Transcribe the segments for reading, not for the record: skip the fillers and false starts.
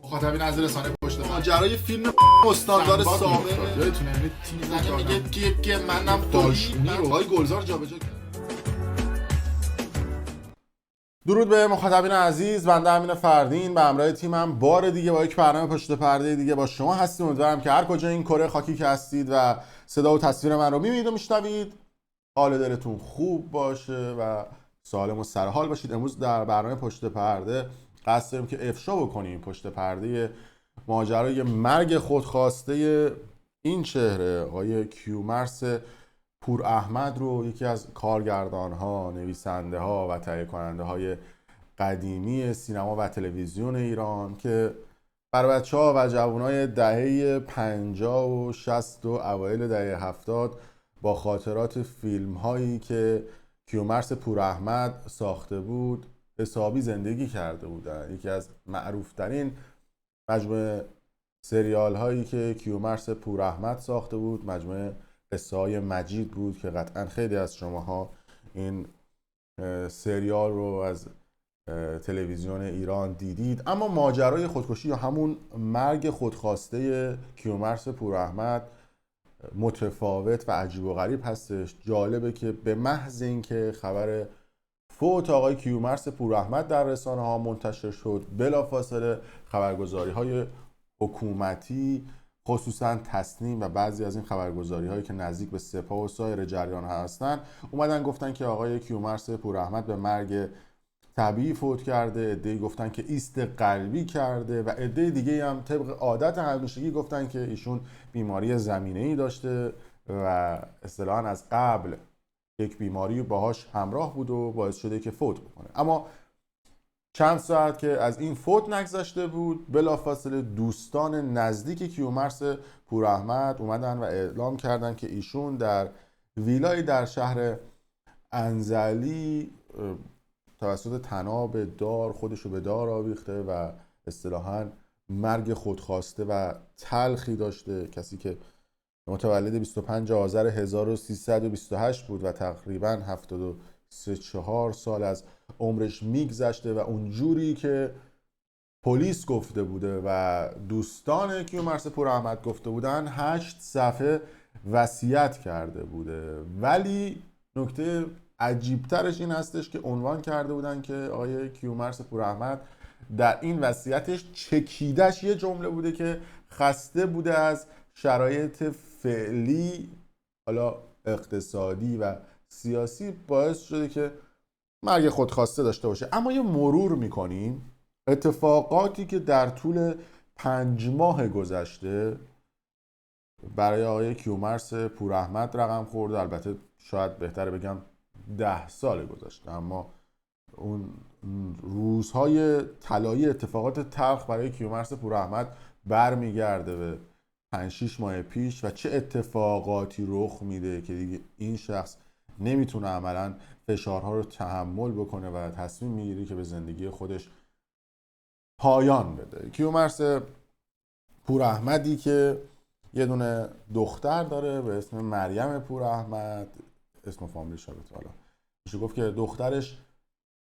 مخاطبین از رسانه پشت پرده ماجرای فیلم استاندار سابقه یادتونه یعنی تیم میگه که منم داشتونی رو های گلزار جابجا کرد. درود به مخاطبین عزیز، بنده امین فردین به همراه تیمم بار دیگه با یک برنامه پشت پرده دیگه با شما هستیم. امیدوارم که هر کجا این کره خاکی که هستید و صدا و تصویر من رو میبینید و میشنوید حال دلتون خوب باشه و سالم و سرحال باشید. امروز در برنامه پشت پرده قصد داریم که افشا بکنیم پشت پرده ماجرای مرگ خودخواسته این چهره آقای کیومرث پور احمد رو، یکی از کارگردان ها، نویسنده ها و تهیه کننده های قدیمی سینما و تلویزیون ایران که برای بچه ها و جوانای دهه 50 و 60 و اوایل دهه 70 با خاطرات فیلم هایی که کیومرث پور احمد ساخته بود حسابی زندگی کرده بودن. یکی از معروف ترین مجموعه سریال هایی که کیومرث پور احمد ساخته بود مجموعه قصه های مجید بود که قطعا خیلی از شماها این سریال رو از تلویزیون ایران دیدید. اما ماجرای خودکشی یا همون مرگ خودخواسته کیومرث پور احمد متفاوت و عجیب و غریب هستش. جالبه که به محض اینکه خبر فوت آقای کیومرث پور احمد در رسانه ها منتشر شد، بلافاصله خبرگزاری های حکومتی خصوصا تصنیم و بعضی از این خبرگزاری هایی که نزدیک به سپاه و سایر جریان ها هستن اومدن گفتن که آقای کیومرث پور احمد به مرگ طبیعی فوت کرده. عده‌ای گفتن که ایست قلبی کرده و عده دیگه هم طبق عادت همیشگی گفتن که ایشون بیماری زمینه‌ای داشته و اصطلاحاً از قبل یک بیماری باهاش همراه بود و باعث شده که فوت بکنه. اما چند ساعت که از این فوت نگذشته بود، بلافاصله دوستان نزدیک کیومرث پور احمد اومدن و اعلام کردن که ایشون در ویلای در شهر انزلی توسط طناب دار خودشو به دار آویخته و اصطلاحاً مرگ خودخواسته و تلخی داشته. کسی که متولد 25 آذر 1328 بود و تقریباً 73 سال از عمرش میگذشته و اونجوری که پلیس گفته بوده و دوستان کیومرث پور احمد گفته بودن 8 صفحه وصیت کرده بوده. ولی نکته عجیبترش این هستش که عنوان کرده بودن که آقای کیومرث پور احمد در این وصیتش چکیدش یه جمله بوده که خسته بوده از شرایط فعلی، حالا اقتصادی و سیاسی، باعث شده که مرگ خودخواسته داشته باشه. اما یه مرور میکنیم اتفاقاتی که در طول 5 ماه گذشته برای آقای کیومرث پور احمد رقم خورده. البته شاید بهتره بگم 10 سال گذشته، اما اون روزهای طلایی اتفاقات تلخ برای کیومرث پور احمد برمیگرده به 5-6 ماه پیش و چه اتفاقاتی رخ میده که دیگه این شخص نمیتونه عملاً فشارها رو تحمل بکنه و تصمیم میگیره که به زندگی خودش پایان بده. کیومرث پور احمدی که یه دونه دختر داره به اسم مریم پور احمد، اسم فامیلش البته حالا میشه گفت که دخترش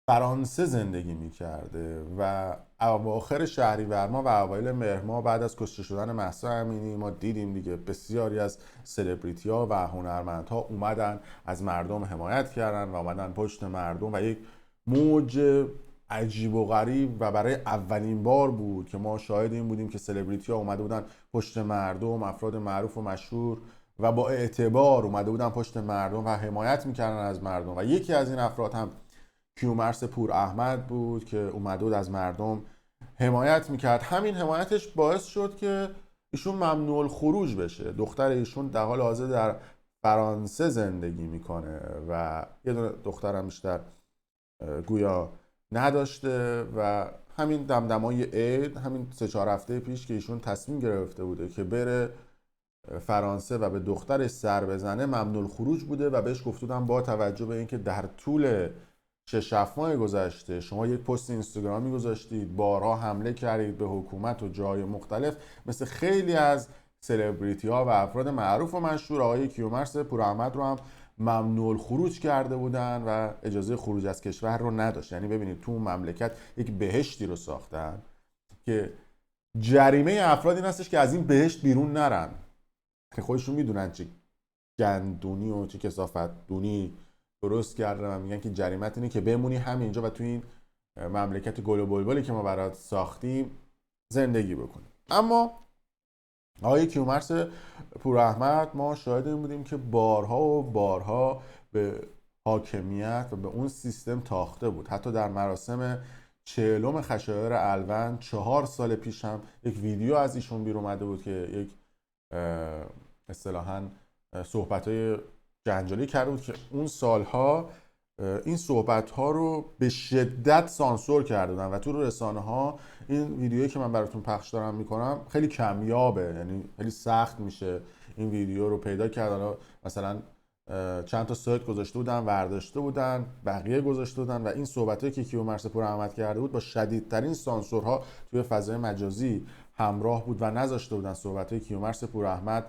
فرانسه زندگی میکرده و اواخر شهریور ماه و اوایل مهر ماه بعد از کشته شدن مهسا امینی ما دیدیم دیگه بسیاری از سلبریتی ها و هنرمندها اومدن از مردم حمایت کردن و اومدن پشت مردم و یک موج عجیب و غریب و برای اولین بار بود که ما شاهد این بودیم که سلبریتی ها اومده بودن پشت مردم، افراد معروف و مشهور و با اعتبار اومده بودن پشت مردم و حمایت میکردن از مردم و یکی از این افراد هم کیومرث پور احمد بود که اومده بود از مردم حمایت میکرد. همین حمایتش باعث شد که ایشون ممنوع الخروج بشه. دختر ایشون در حال حاضر در فرانسه زندگی میکنه و یه دونه دخترم بیشتر گویا نداشته و همین دمدمای عید، همین 3-4 هفته پیش که ایشون تصمیم گرفته بوده که بره فرانسه و به دخترش سر بزنه ممنوع الخروج بوده و بهش گفته بودن با توجه به اینکه در طول 6 ماه گذشته شما یک پست اینستاگرامی گذاشتید، بارها حمله کردید به حکومت و جای مختلف، مثل خیلی از سلبریتی ها و افراد معروف و مشهور، آقای کیومرث پور احمد رو هم ممنوع الخروج کرده بودن و اجازه خروج از کشور رو نداشت. یعنی ببینید تو مملکت یک بهشتی رو ساختن که جریمه افراد این هستش که از این بهشت بیرون نرن، که خودشون میدونن چه گندونی و چه کثافت دونی درست کردن و میگن که جریمت اینه که بمونی همینجا و توی این مملکت گل و بلبلی که ما برات ساختیم زندگی بکنیم. اما آقای کیومرث پوراحمد ما شاهد این بودیم که بارها و بارها به حاکمیت و به اون سیستم تاخته بود. حتی در مراسم 40م خشایار الوند 4 سال پیش هم یک ویدیو از ایشون بیرون اومده بود که یک اصطلاحاً صحبت‌های جنجالی کرده بود که اون سالها این صحبت‌ها رو به شدت سانسور کرده بودن و تو رسانه‌ها این ویدیویی که من براتون پخش دارم میکنم خیلی کمیابه، یعنی خیلی سخت میشه این ویدیو رو پیدا کرد. حالا مثلا چند تا سایت گذاشته بودن، ورداشته بودن، بقیه گذاشته بودن و این صحبتایی که کیومرث پوراحمد کرده بود با شدیدترین سانسورها توی فضای مجازی همراه بود و نذاشته بودن صحبتای کیومرث پوراحمد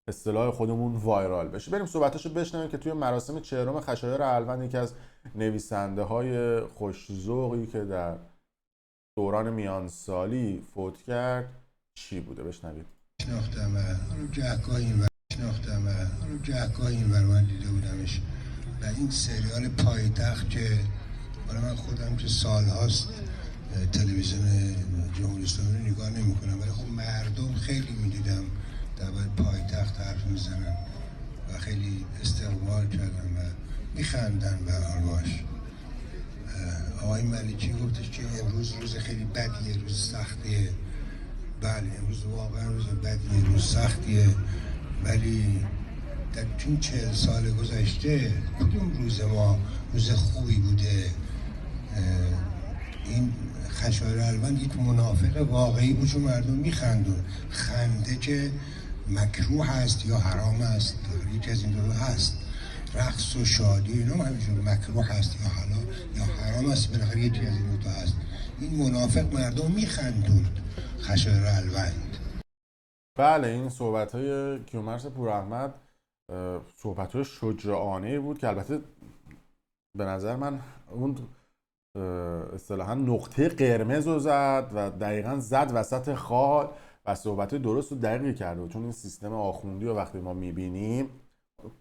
اصطلاح خودمون وایرال بشه. بریم صحبتاشو بشنویم که توی مراسم 40م خشایار الوند یکی از نویسنده‌های خوش‌ذوقی که در دوران میانسالی فوت کرد چی بوده بشنوید. شناختم و رو جهگاه این من دیده بودمش و این سریال پایتخت که برای من خودم که سالهاست تلویزیون جمهوری اسلامی رو نگاه نمی کنم، ولی خب مردم خیلی می دیدم در پایتخت حرف می زنن و خیلی استقبال کردن و می خندن به حالواش. آقای ملکی گفتش که امروز روز خیلی بدیه، روز سختیه. بله امروز واقعا روز بدیه، روز سختیه، ولی در این 40 سال گذشته کدوم روز ما روز خوبی بوده؟ این خشایار الوند یک منافق واقعی بود چون مردم میخندون. خنده که مکروه هست یا حرام است، یکی از این دو هست. رقص و شادی اینا هم همینجور مکروه هست یا حلال یا حرام است، بالاخره یکی از این دو هست. این منافق مردم میخندون. خشایار الوند. بله این صحبت‌های کیومرث پوراحمد صحبت‌های شجاعانه بود که البته به نظر من اون اصطلاحاً نقطه قرمز رو زد و دقیقاً زد وسط خال و صحبت‌های درست و دقیقی کرده بود. چون این سیستم آخوندی رو وقتی ما می‌بینیم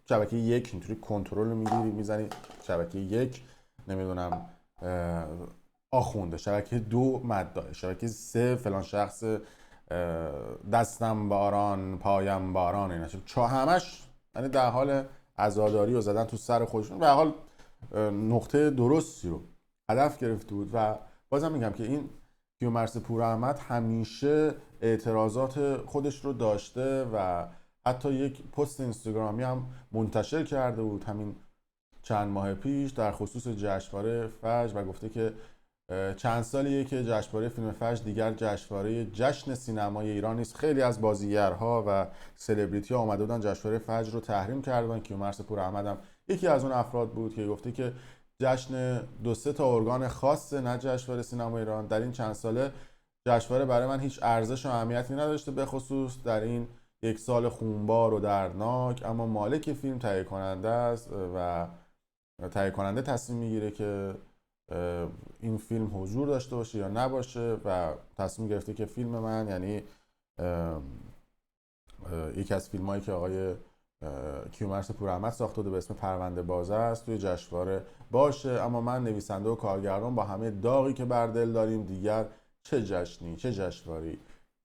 شبکه 1 اینطوری کنترل رو می‌گیری می‌زنی شبکه 1 نمیدونم آخونده، شبکه 2 مداح، شبکه 3 فلان شخص دستم باران پایم باران، اینا همش یعنی در حال عزاداری و زدن تو سر خودشون. به حال نقطه درستی رو هدف گرفته بود و بازم میگم که این کیومرث پوراحمد همیشه اعتراضات خودش رو داشته و حتی یک پست اینستاگرامی هم منتشر کرده بود همین چند ماه پیش در خصوص جشنواره فجر و گفته که چند سالیه که جشنواره فیلم فجر دیگر جشنواره جشن سینمای ایران نیست. خیلی از بازیگرها و سلبریتی ها اومده بودن جشنواره فجر رو تحریم کردن. کیومرث پوراحمد هم یکی از اون افراد بود که گفته که جشن 2-3 تا ارگان خاصه، نه جشنواره سینمای ایران. در این چند ساله جشنواره برای من هیچ ارزش و اهمیتی نداشته، به خصوص در این یک سال خونبار و دردناک، اما مالک فیلم تهیه کننده است و تهیه کننده تصمیم میگیره که این فیلم حضور داشته باشه یا نباشه و تصمیم گرفته که فیلم من، یعنی یکی از فیلمایی که آقای کیومرث پوراحمد ساخته بوده به اسم پرونده بازه است توی جشنواره باشه. اما من نویسنده و کارگردان با همه داغی که بر دل داریم دیگر چه جشنی چه جشنواره‌ای،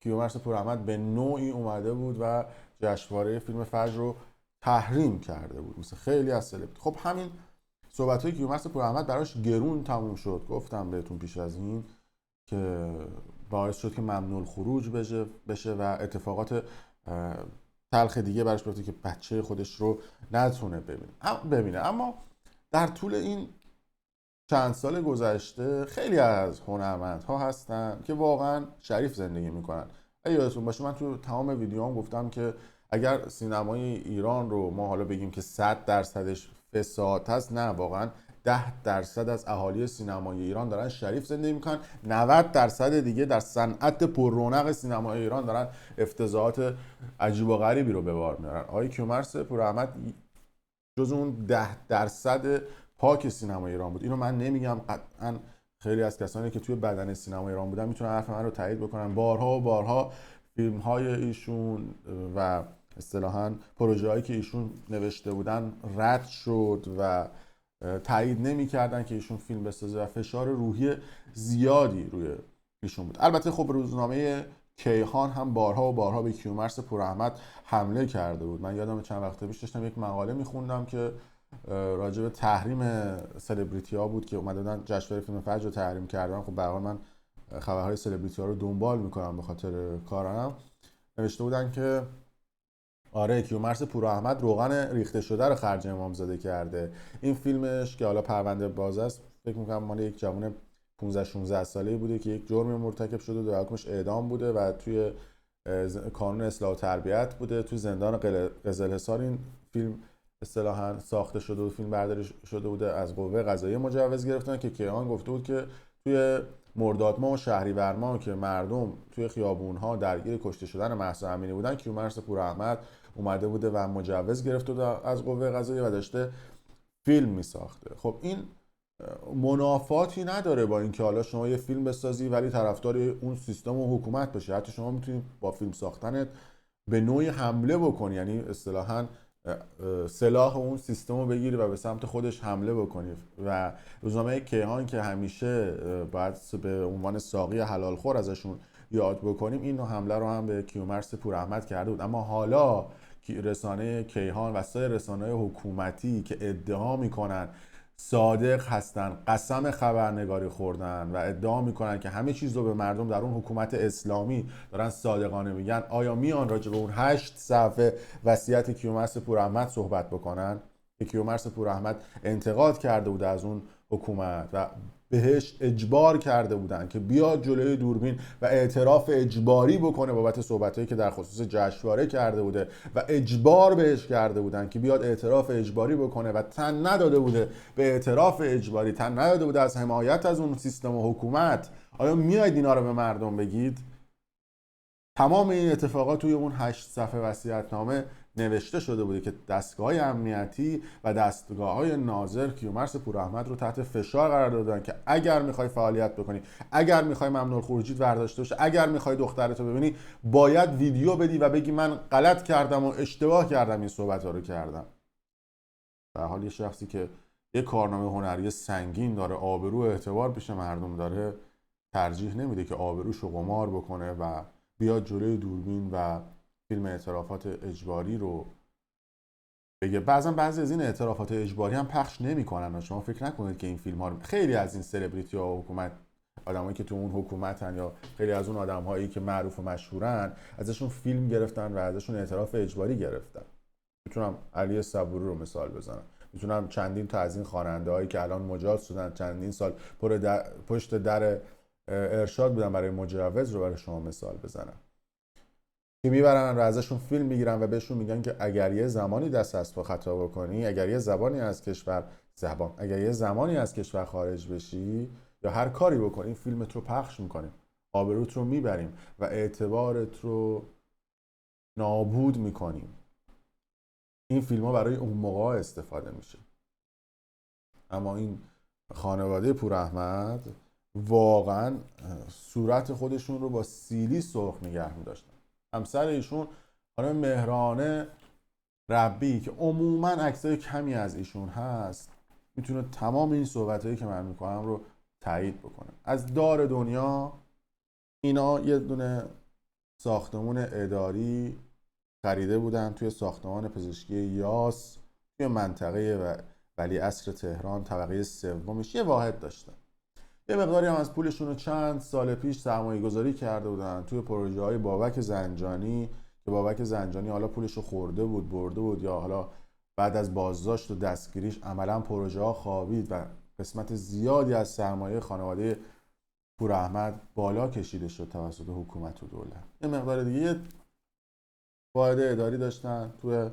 کیومرث پوراحمد به نوعی اومده بود و جشنواره فیلم فجر رو تحریم کرده بود مثل خیلی از سلبریتی. خب همین صحبت‌های کیومرث پوراحمد براش گرون تموم شد. گفتم بهتون پیش از این که باعث شد که ممنوع الخروج بشه و اتفاقات تلخ دیگه براش بیفته که بچه خودش رو نتونه ببینه. اما در طول این چند سال گذشته خیلی از هنرمندها هستن که واقعا شریف زندگی میکنن. اگه یادتون باشه من تو تمام ویدیوام گفتم که اگر سینمای ایران رو ما حالا بگیم که 100%ش فساد هست، نه، واقعا 10% از اهالی سینمای ایران دارن شریف زندگی میکنن، 90% دیگه در صنعت پر رونق سینمای ایران دارن افتضاحات عجیب و غریبی رو به بار میارن. آقای کیومرث پوراحمد جز اون 10% پاک سینمای ایران بود. اینو من نمیگم، قطعا خیلی از کسانی که توی بدن سینما ایران بودن میتونن حرف من رو تایید بکنن. بارها و بارها فیلم های ایشون و اصطلاحاً پروژه هایی که ایشون نوشته بودن رد شد و تایید نمی‌کردن که ایشون فیلم بسازه و فشار روحی زیادی روی ایشون بود. البته خب روزنامه کیهان هم بارها و بارها به کیومرث پوراحمد حمله کرده بود. من یادم چند وقت پیش داشتم یک مقاله می‌خوندم که راجع به تحریم سلبریتی ها بود که اومده بودن جشنواره فیلم فجر رو تحریم کردن. خب به هر حال من خبرهای سلبریتی ها رو دنبال میکنم به خاطر کارم. نوشته بودن که آره کیومرث پوراحمد روغن ریخته شده رو خرج امامزاده کرده. این فیلمش که حالا پرونده باز است، فکر میکنم مال یک جوان 15-16 ساله‌ای بوده که یک جرم مرتکب شده و حکمش اعدام بوده و توی کانون اصلاح و تربیت بوده. توی زندان قزلحصار این فیلم اصطلاحاً ساخته شده و فیلم برداری شده بوده. از قوه قضاییه مجوز گرفتن که کیهان گفته بود که توی مرداد ماه و شهریور ماه که مردم توی خیابون‌ها درگیر کشته شدن مهسا امینی بودن، کیومرث پوراحمد اومده بوده و مجوز گرفته بوده از قوه قضاییه و داشته فیلم میساخته. خب این منافاتی نداره با اینکه حالا شما یه فیلم بسازی ولی طرفدار اون سیستم و حکومت باشی. حتی شما میتونید با فیلم ساختنت به نوعی حمله بکنی، یعنی اصطلاحاً سلاح اون سیستم رو بگیری و به سمت خودش حمله بکنی. و روزنامه کیهان که همیشه باید به عنوان ساقی حلال خور ازشون یاد بکنیم، این حمله رو هم به کیومرث پوراحمد کرده بود. اما حالا رسانه کیهان و سایر رسانه‌های حکومتی که ادعا میکنن صادق هستن، قسم خبرنگاری خوردن و ادعا میکنن که همه چیز رو به مردم در اون حکومت اسلامی دارن صادقانه میگن، آیا میان راجع به اون 8 صفحه وصیت کیومرث پوراحمد صحبت بکنن که کیومرث پوراحمد انتقاد کرده بود از اون حکومت و بهش اجبار کرده بودن که بیاد جلوی دوربین و اعتراف اجباری بکنه بابت صحبتایی که در خصوص جشنواره کرده بوده و اجبار بهش کرده بودن که بیاد اعتراف اجباری بکنه و تن نداده بوده به اعتراف اجباری، تن نداده بوده از حمایت از اون سیستم و حکومت. آیا میاید اینا رو به مردم بگید؟ تمام این اتفاقات توی اون 8 صفحه وصیت‌نامه نوشته شده بوده که دستگاه‌های امنیتی و دستگاه‌های ناظر کیومرث پوراحمد رو تحت فشار قرار دادن که اگر می‌خوای فعالیت بکنی، اگر می‌خوای ممنوع الخروجیت برداشته بشه، اگر می‌خوای دخترتو ببینی، باید ویدیو بدی و بگی من غلط کردم و اشتباه کردم این صحبت‌ها رو کردم. در حال یه شخصی که یه کارنامه هنری سنگین داره، آبرو و اعتبار پیش مردم داره، ترجیح نمیده که آبروشو قمار بکنه و بیاد جلوی دوربین و فیلم اعترافات اجباری رو بگه. بعضی از این اعترافات اجباری هم پخش نمی‌کنن. شما فکر نکنید که این فیلم‌ها رو خیلی از این سلبریتی ها و حکومت آدمایی که تو اون حکومتن یا خیلی از اون آدم‌هایی که معروف و مشهورن ازشون فیلم گرفتن و ازشون اعتراف اجباری گرفتن. میتونم علی صبوری رو مثال بزنم، میتونم چندین تا از این خواننده‌هایی که الان مجاز شدن، چندین سال پشت در ارشاد بودن برای مجوز رو برای شما مثال بزنم که میبرن و ازشون فیلم میگیرن و بهشون میگن که اگر یه زمانی دست از پا خطا بکنی، اگر یه زمانی از کشور خارج بشی یا هر کاری بکنی، این فیلمت رو پخش میکنیم، آبروت رو میبریم و اعتبارت رو نابود میکنیم. این فیلم ها برای اون موقع استفاده میشه. اما این خانواده پوراحمد واقعا صورت خودشون رو با سیلی سرخ نگه می‌داشتن. همسر ایشون خانم مهرانه ربی که عموما عکسای کمی از ایشون هست، میتونه تمام این صحبتایی که من میکنم رو تایید بکنه. از دار دنیا اینا یه دونه ساختمون اداری خریده بودن توی ساختمان پزشکی یاس توی منطقه ولیعصر تهران، طبقه سومش یه واحد داشتن. یه مقداری هم از پولشون رو چند سال پیش سرمایه گذاری کرده بودن توی پروژه های بابک زنجانی که بابک زنجانی حالا پولش رو خورده بود، برده بود، یا حالا بعد از بازداشت و دستگیریش عملا پروژه ها خوابید و قسمت زیادی از سرمایه خانواده پوراحمد بالا کشیده شد توسط حکومت و دولت. یه مقدار دیگه یه واحد اداری داشتن توی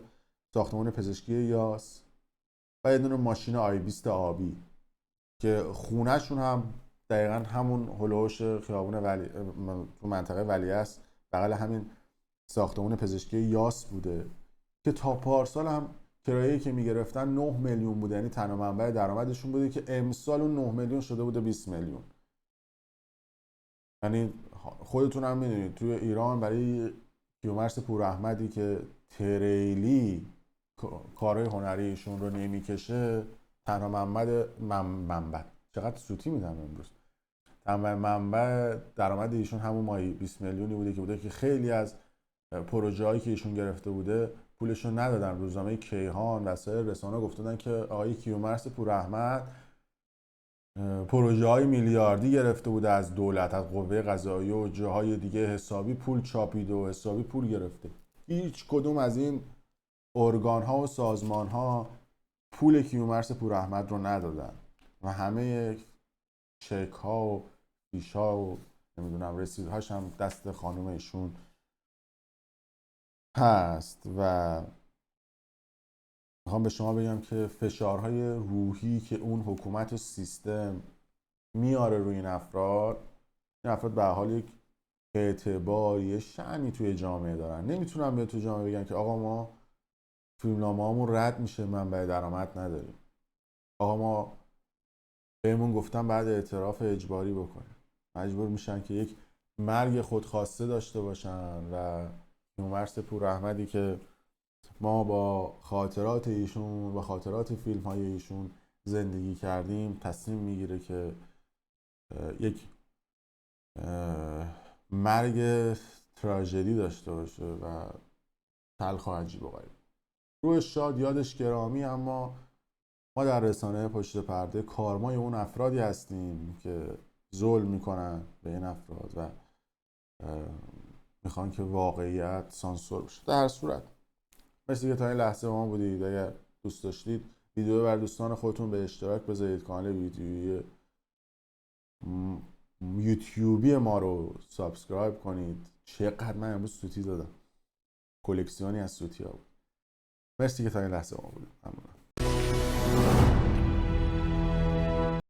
ساختمان پزشکی یاس و یه دونه ماشین آی-20 آبی که خونهشون هم دقیقا همون هلوش خیابون تو منطقه ولیعصر بغل همین ساختمان پزشکی یاس بوده که تا پارسال هم کرایه‌ای که میگرفتن 9 میلیون بوده، یعنی تنها منبع درآمدشون بوده که امسال اون 9 میلیون شده بوده 20 میلیون. یعنی خودتون هم میدونید توی ایران برای کیومرث پوراحمدی که تریلی کارهای هنریشون رو نمیکشه، تنها منبع چقدر سوتی میدم امروز، تنها منبع درآمد ایشون همون ماهی 20 میلیونی بوده که خیلی از پروژه هایی که ایشون گرفته بوده پولشون ندادن. روزنامه کیهان و سایر رسانه‌ها گفتن که آقای کیومرث پوراحمد پروژه های میلیاردی گرفته بوده از دولت، از قوه قضاییه و جاهای دیگه، حسابی پول چاپیده و حسابی پول گرفته. هیچ کدوم از این ارگان ها و سازمان ها پول کیومرث پوراحمد رو ندادن و همه چک ها و فیش ها و نمیدونم رسیدهاش هم دست خانم ایشون هست. و میخوام به شما بگم که فشارهای روحی که اون حکومت و سیستم میاره روی این افراد به حال یک اعتبار، یه شأنی توی جامعه دارن. نمیتونن به تو جامعه بگن که آقا ما فیلمنامه‌هامون رد میشه، منبع درآمد نداریم. آقا ما بهمون گفتن بعد اعتراف اجباری بکنیم. مجبور میشن که یک مرگ خودخواسته داشته باشن و کیومرث پوراحمدی که ما با خاطرات ایشون و خاطرات فیلم های ایشون زندگی کردیم تصمیم میگیره که یک مرگ تراژدی داشته باشه و تلخ و عجیب و غریب. روحش شاد، یادش گرامی، اما ما در رسانه پشت پرده کارمای اون افرادی هستیم که ظلم میکنن به این افراد و میخوان که واقعیت سانسور بشه. در هر صورت مرسی که تا این لحظه با ما بودید. اگر دوست داشتید ویدیو بر دوستان خودتون به اشتراک بذارید، کانال ویدیویی یوتیوبی ما رو سابسکرایب کنید. چقدر من امروز سوتی دادم، کلکسیونی از سوتی ها بود. مرسی که تا این لحظه با ما بودید. ممنونم.